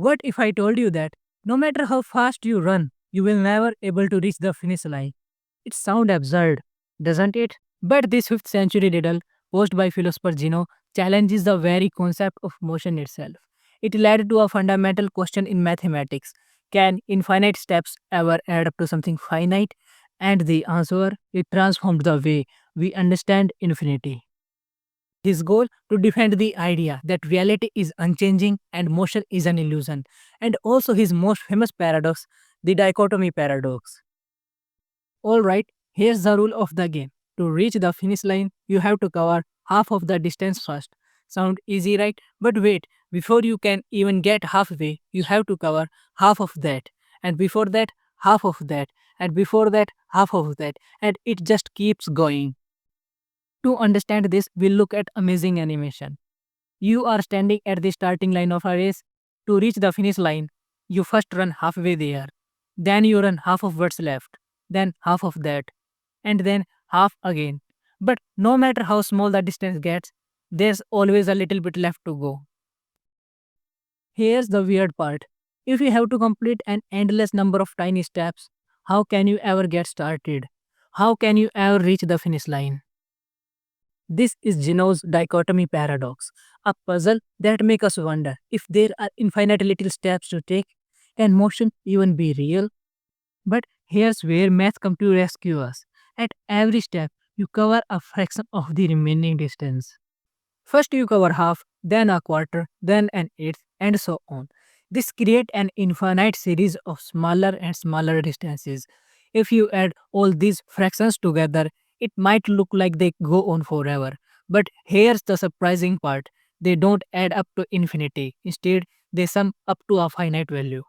What if I told you that no matter how fast you run, you will never able to reach the finish line? It sounds absurd, doesn't it? But this 5th century riddle, posed by philosopher Zeno, challenges the very concept of motion itself. It led to a fundamental question in mathematics. Can infinite steps ever add up to something finite? And the answer, it transformed the way we understand infinity. His goal to defend the idea that reality is unchanging and motion is an illusion, and also his most famous paradox, the dichotomy paradox. Alright, here's the rule of the game. To reach the finish line, you have to cover half of the distance first. Sound easy, right? But wait, before you can even get halfway, you have to cover half of that, and before that, half of that, and before that, half of that, and it just keeps going. To understand this, we'll look at amazing animation. You are standing at the starting line of a race. To reach the finish line, you first run halfway there. Then you run half of what's left. Then half of that. And then half again. But no matter how small the distance gets, there's always a little bit left to go. Here's the weird part. If you have to complete an endless number of tiny steps, how can you ever get started? How can you ever reach the finish line? This is Geno's dichotomy paradox, a puzzle that makes us wonder if there are infinite little steps to take. Can motion even be real? But here's where math comes to rescue us. At every step, you cover a fraction of the remaining distance. First you cover half, then a quarter, then an eighth, and so on. This creates an infinite series of smaller and smaller distances. If you add all these fractions together, it might look like they go on forever. But here's the surprising part. They don't add up to infinity. Instead, they sum up to a finite value.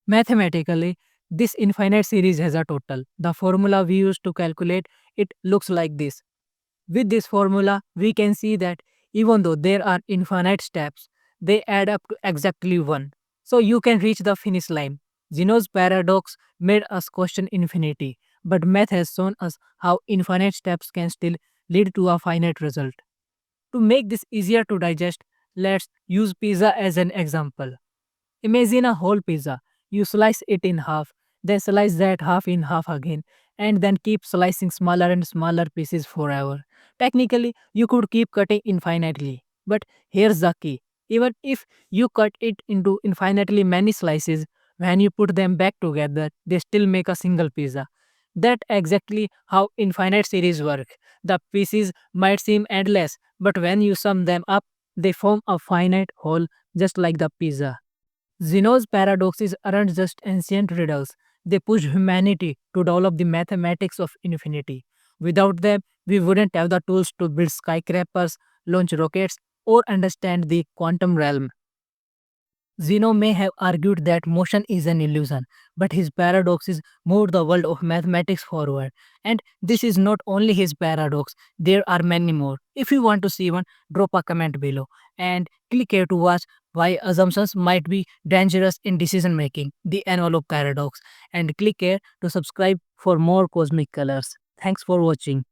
Mathematically, this infinite series has a total. The formula we use to calculate it looks like this. With this formula, we can see that even though there are infinite steps, they add up to exactly one. So you can reach the finish line. Zeno's paradox made us question infinity, but math has shown us how infinite steps can still lead to a finite result. To make this easier to digest, let's use pizza as an example. Imagine a whole pizza. You slice it in half, then slice that half in half again, and then keep slicing smaller and smaller pieces forever. Technically, you could keep cutting infinitely. But here's the key. Even if you cut it into infinitely many slices, when you put them back together, they still make a single pizza. That's exactly how infinite series work. The pieces might seem endless, but when you sum them up, they form a finite whole just like the pizza. Zeno's paradoxes aren't just ancient riddles, they push humanity to develop the mathematics of infinity. Without them, we wouldn't have the tools to build skyscrapers, launch rockets, or understand the quantum realm. Zeno may have argued that motion is an illusion, but his paradoxes moved the world of mathematics forward. And this is not only his paradox, there are many more. If you want to see one, drop a comment below and click here to watch why assumptions might be dangerous in decision making, the envelope paradox, and click here to subscribe for more cosmic colors. Thanks for watching.